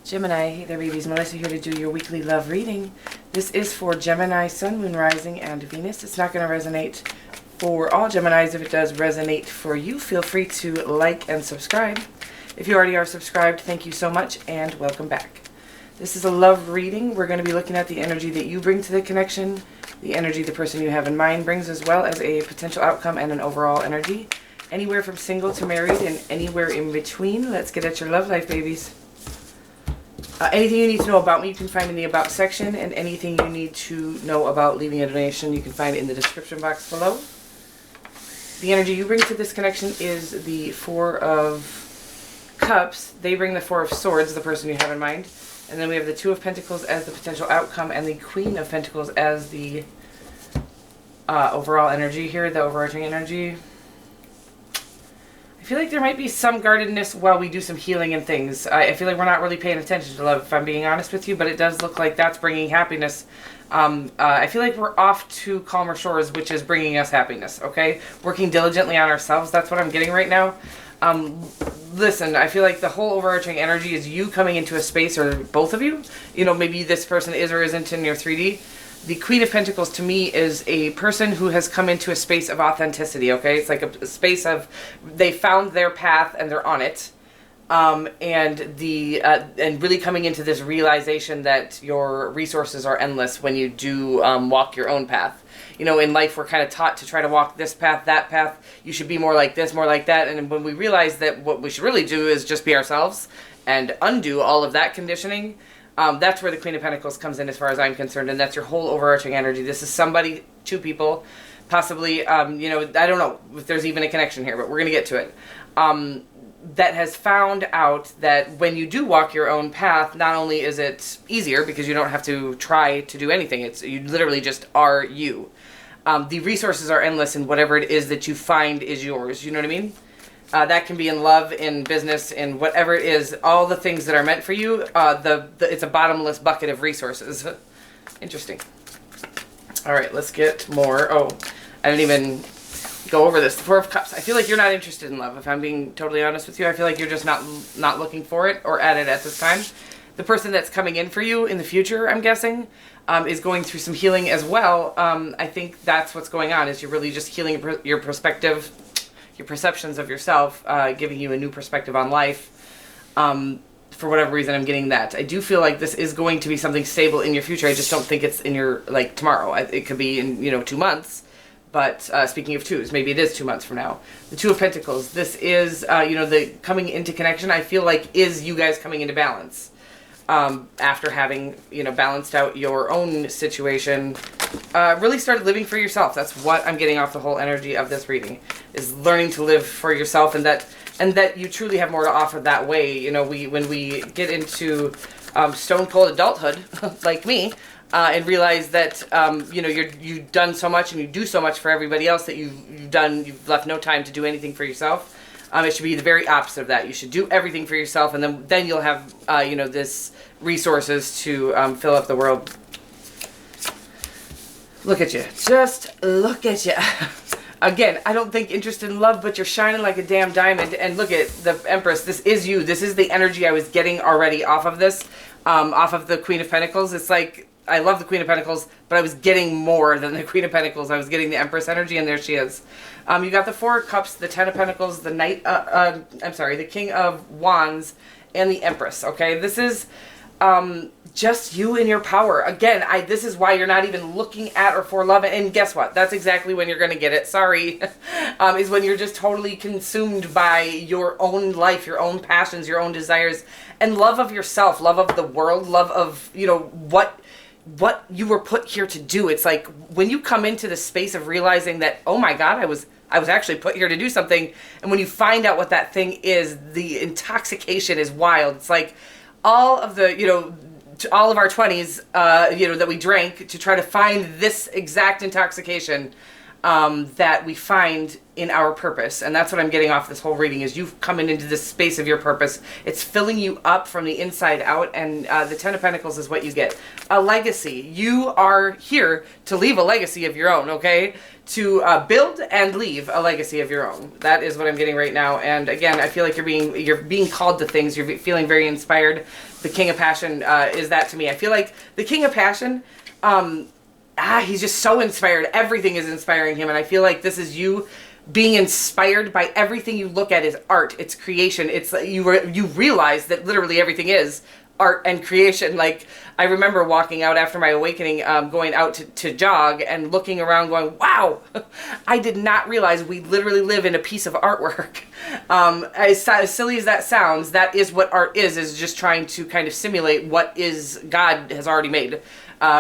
Gemini, hey there babies, Melissa here to do your weekly love reading. This is for Gemini, Sun, Moon, Rising, and Venus. It's not going to resonate for all Geminis. If it does resonate for you, feel free to like and subscribe. If you already are subscribed, thank you so much and welcome back. This is a love reading. We're going to be looking at the energy that you bring to the connection, the energy the person you have in mind brings, as well as a potential outcome and an overall energy. Anywhere from single to married and anywhere in between. Let's get at your love life, babies. Anything you need to know about me, you can find in the About section, and anything you need to know about leaving a donation, you can find in the description box below. The energy you bring to this connection is the Four of Cups. They bring the Four of Swords, the person you have in mind. And then we have the Two of Pentacles as the potential outcome, and the Queen of Pentacles as the overall energy here, the overarching energy. I feel like there might be some guardedness while we do some healing and things. I feel like we're not really paying attention to love, if I'm being honest with you, but it does look like that's bringing happiness. I feel like we're off to calmer shores, which is bringing us happiness, okay? Working diligently on ourselves, that's what I'm getting right now. Listen, I feel like the whole overarching energy is you coming into a space, or both of you. You know, maybe this person is or isn't in your 3D. The Queen of Pentacles to me is a person who has come into a space of authenticity, okay? It's like a space of, they found their path and they're on it. And really coming into this realization that your resources are endless when you do walk your own path. You know, in life we're kind of taught to try to walk this path, that path. You should be more like this, more like that. And when we realize that what we should really do is just be ourselves and undo all of that conditioning, that's where the Queen of Pentacles comes in as far as I'm concerned, and that's your whole overarching energy. This is somebody, two people, possibly, you know, I don't know if there's even a connection here, but we're going to get to it, that has found out that when you do walk your own path, not only is it easier because you don't have to try to do anything, you literally just are you. The resources are endless in whatever it is that you find is yours, you know what I mean? That can be in love, in business, in whatever it is. All the things that are meant for you, it's a bottomless bucket of resources. Interesting. All right, let's get more. Oh, I didn't even go over this. The Four of Cups. I feel like you're not interested in love, if I'm being totally honest with you. I feel like you're just not looking for it or at it at this time. The person that's coming in for you in the future, I'm guessing, is going through some healing as well. I think that's what's going on, is you're really just healing your perspective, your perceptions of yourself, giving you a new perspective on life. For whatever reason, I'm getting that. I do feel like this is going to be something stable in your future. I just don't think it's in your, like, tomorrow. It could be in, 2 months. But speaking of twos, maybe it is 2 months from now. The Two of Pentacles. This is, the coming into connection, I feel like, is you guys coming into balance. After having, balanced out your own situation, really started living for yourself. That's what I'm getting off the whole energy of this reading, is learning to live for yourself, and that you truly have more to offer that way. When we get into stone cold adulthood, like me, and realize that you've done so much and you do so much for everybody else that you've left no time to do anything for yourself. It should be the very opposite of that. You should do everything for yourself, and then you'll have, this resources to fill up the world. Look at you. Just look at you. Again, I don't think interested in love, but you're shining like a damn diamond. And look at the Empress. This is you. This is the energy I was getting already off of this, off of the Queen of Pentacles. It's like, I love the Queen of Pentacles, but I was getting more than the Queen of Pentacles. I was getting the Empress energy, and there she is. You got the Four of Cups, the Ten of Pentacles, the the King of Wands, and the Empress, okay? This is just you and your power. Again, this is why you're not even looking at or for love, and guess what? That's exactly when you're going to get it. Sorry. Is when you're just totally consumed by your own life, your own passions, your own desires, and love of yourself, love of the world, love of, what you were put here to do. It's like when you come into the space of realizing that, oh my God, I was actually put here to do something. And when you find out what that thing is, the intoxication is wild. It's like all of the, all of our 20s, that we drank to try to find this exact intoxication. that we find in our purpose. And that's what I'm getting off this whole reading, is you've come into this space of your purpose. It's filling you up from the inside out, and the Ten of Pentacles is what you get. A legacy. You are here to leave a legacy of your own, okay? To build and leave a legacy of your own. That is what I'm getting right now. And again, I feel like you're being called to things. You're feeling very inspired. The King of Passion is that to me. I feel like the King of Passion, he's just so inspired. Everything is inspiring him. And I feel like this is you being inspired by everything you look at is art. It's creation. It's you realize that literally everything is art and creation. Like, I remember walking out after my awakening, going out to jog and looking around going, wow, I did not realize we literally live in a piece of artwork. As silly as that sounds, that is what art is just trying to kind of simulate what is God has already made.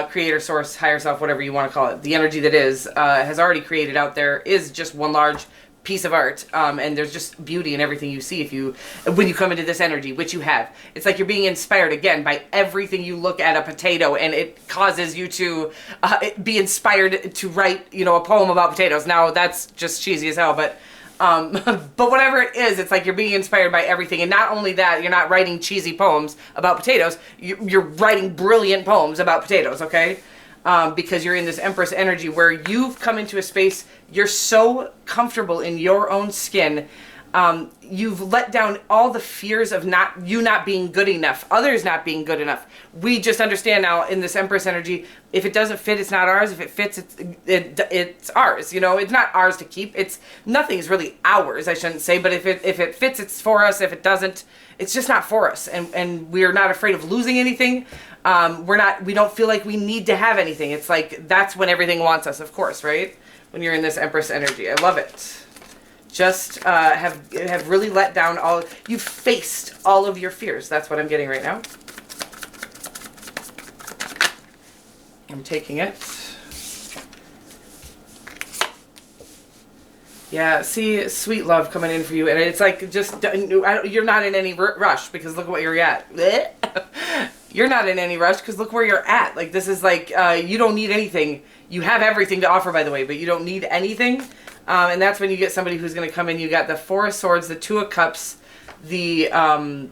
Creator, source, higher self, whatever you want to call it. The energy that is, has already created out there is just one large piece of art, and there's just beauty in everything you see when you come into this energy, which you have. It's like you're being inspired again by everything you look at a potato, and it causes you to be inspired to write, a poem about potatoes. Now that's just cheesy as hell, but whatever it is, it's like you're being inspired by everything. And not only that, you're not writing cheesy poems about potatoes, you're writing brilliant poems about potatoes, okay? Because you're in this Empress energy where you've come into a space, you're so comfortable in your own skin. You've let down all the fears of not being good enough, others not being good enough. We just understand now in this Empress energy, if it doesn't fit, it's not ours. If it fits, it's ours. It's not ours to keep. Nothing is really ours, I shouldn't say, but if it fits, it's for us. If it doesn't, it's just not for us. And we're not afraid of losing anything. We don't feel like we need to have anything. It's like, that's when everything wants us, of course, right? When you're in this Empress energy. I love it. Just have really let down you've faced all of your fears. That's what I'm getting right now. I'm taking it. Yeah, see, sweet love coming in for you. And it's like, you're not in any rush, because look what you're at. You're not in any rush because look where you're at. Like, this is like, you don't need anything. You have everything to offer, by the way, but you don't need anything. And that's when you get somebody who's going to come in. You got the Four of Swords, the Two of Cups, the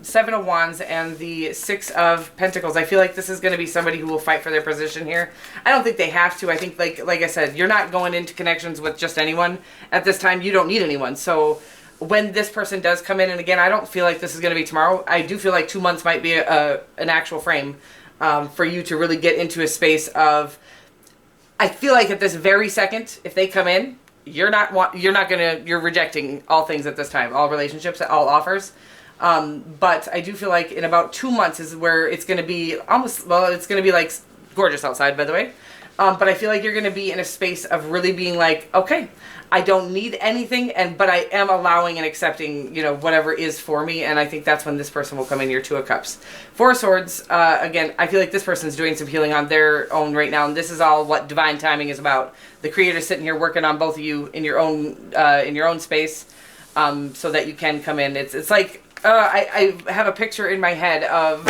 Seven of Wands, and the Six of Pentacles. I feel like this is going to be somebody who will fight for their position here. I don't think they have to. I think, like I said, you're not going into connections with just anyone. At this time, you don't need anyone. So when this person does come in, and again, I don't feel like this is going to be tomorrow. I do feel like 2 months might be an actual frame for you to really get into a space of, I feel like at this very second, if they come in, you're rejecting all things at this time, all relationships, all offers. But I do feel like in about 2 months is where it's going to be it's going to be like gorgeous outside, by the way. But I feel like you're going to be in a space of really being like, okay, I don't need anything, but I am allowing and accepting, whatever is for me. And I think that's when this person will come in, your Two of Cups. Four of Swords, again, I feel like this person's doing some healing on their own right now. And this is all what divine timing is about. The Creator's sitting here working on both of you in your own space, so that you can come in. It's like, I have a picture in my head of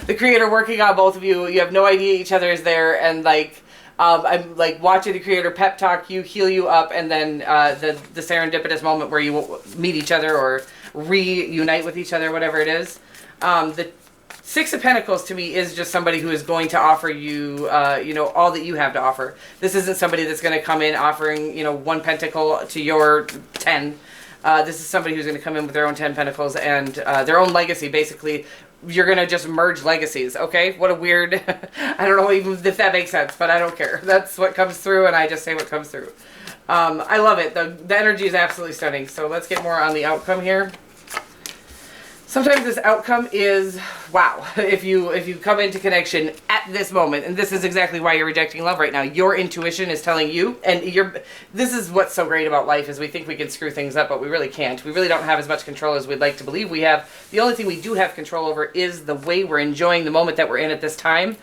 the Creator working on both of you. You have no idea each other is there, and like, I'm like watching the Creator pep talk you, heal you up, and then the serendipitous moment where you meet each other or reunite with each other, whatever it is. The Six of Pentacles to me is just somebody who is going to offer you, all that you have to offer. This isn't somebody that's going to come in offering, one pentacle to your 10. This is somebody who's going to come in with their own 10 pentacles and their own legacy, basically. You're going to just merge legacies, okay? What a weird, I don't know even if that makes sense, but I don't care. That's what comes through, and I just say what comes through. I love it. The energy is absolutely stunning. So let's get more on the outcome here. Sometimes this outcome is, wow, if you come into connection at this moment, and this is exactly why you're rejecting love right now. Your intuition is telling you, and this is what's so great about life, is we think we can screw things up, but we really can't. We really don't have as much control as we'd like to believe we have. The only thing we do have control over is the way we're enjoying the moment that we're in at this time.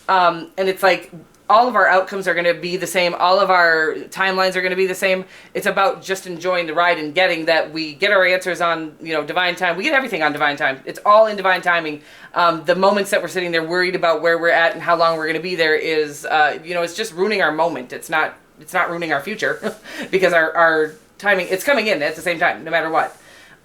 And it's like, all of our outcomes are going to be the same. All of our timelines are going to be the same. It's about just enjoying the ride and getting that we get our answers on, divine time. We get everything on divine time. It's all in divine timing. The moments that we're sitting there worried about where we're at and how long we're going to be there is, it's just ruining our moment. It's not ruining our future because our timing, it's coming in at the same time, no matter what.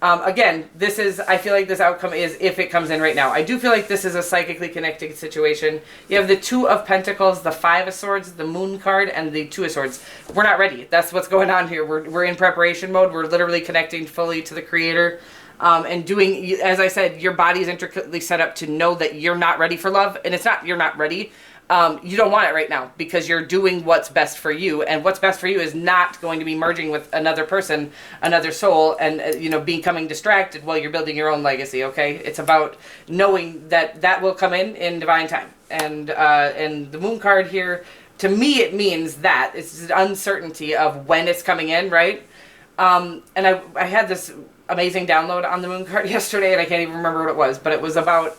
Again, I feel like this outcome is if it comes in right now. I do feel like this is a psychically connected situation. You have the Two of Pentacles, the Five of Swords, the Moon card, and the Two of Swords. We're not ready. That's what's going on here. We're in preparation mode. We're literally connecting fully to the Creator. And doing, as I said, your body is intricately set up to know that you're not ready for love. And it's not, you're not ready. You don't want it right now because you're doing what's best for you, and what's best for you is not going to be merging with another person, another soul, and becoming distracted while you're building your own legacy. Okay, it's about knowing that will come in divine time. And the Moon card here, to me, it means that it's an uncertainty of when it's coming in, right? And I had this amazing download on the Moon card yesterday, and I can't even remember what it was, but it was about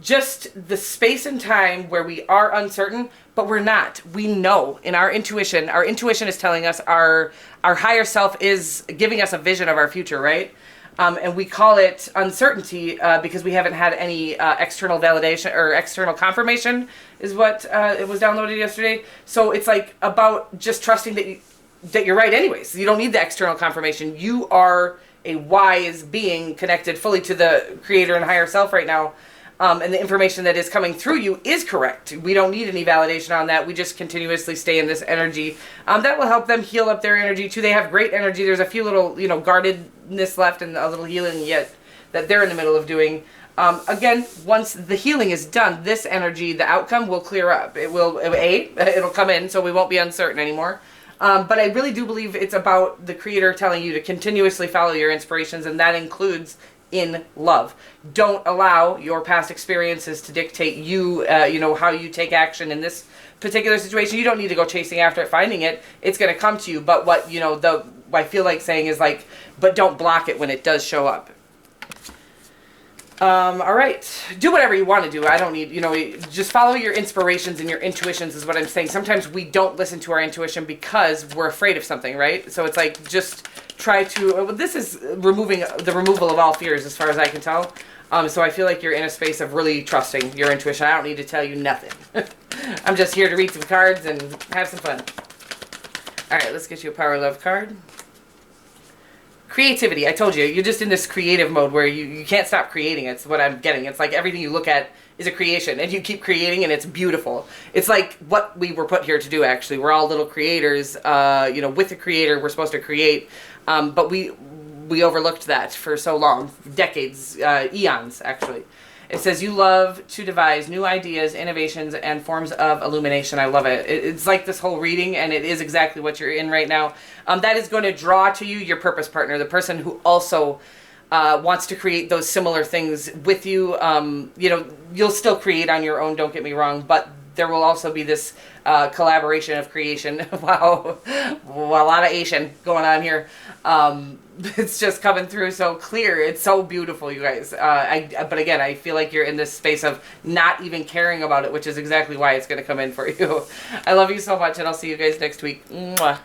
just the space and time where we are uncertain, but we're not. We know in our intuition is telling us our higher self is giving us a vision of our future, right? And we call it uncertainty because we haven't had any external validation or external confirmation is what it was downloaded yesterday. So it's like about just trusting that you're right anyways. You don't need the external confirmation. You are a wise being connected fully to the Creator and higher self right now. And the information that is coming through you is correct. We don't need any validation on that. We just continuously stay in this energy. That will help them heal up their energy too. They have great energy. There's a few little, guardedness left and a little healing yet that they're in the middle of doing. Again, once the healing is done, this energy, the outcome will clear up. It'll come in, so we won't be uncertain anymore. But I really do believe it's about the Creator telling you to continuously follow your inspirations, and that includes in love. Don't allow your past experiences to dictate you, how you take action in this particular situation. You don't need to go chasing after it, finding it. It's going to come to you. But what, I feel like saying is like, but don't block it when it does show up. All right. Do whatever you want to do. I don't need, just follow your inspirations and your intuitions is what I'm saying. Sometimes we don't listen to our intuition because we're afraid of something, right? So it's like, just try to, this is the removal of all fears as far as I can tell. So I feel like you're in a space of really trusting your intuition. I don't need to tell you nothing. I'm just here to read some cards and have some fun. All right, let's get you a Power Love card. Creativity. I told you, you're just in this creative mode where you can't stop creating. It's what I'm getting. It's like everything you look at is a creation, and you keep creating, and it's beautiful. It's like what we were put here to do, actually. We're all little creators, with the Creator. We're supposed to create, but we overlooked that for so long. Decades, eons, actually. It says, you love to devise new ideas, innovations, and forms of illumination. I love it. It's like this whole reading, and it is exactly what you're in right now. That is going to draw to you your purpose partner, the person who also wants to create those similar things with you. You'll still create on your own, don't get me wrong, but there will also be this collaboration of creation. Wow. Well, a lot of Asian going on here. It's just coming through so clear. It's so beautiful, you guys. But again, I feel like you're in this space of not even caring about it, which is exactly why it's going to come in for you. I love you so much, and I'll see you guys next week. Mwah.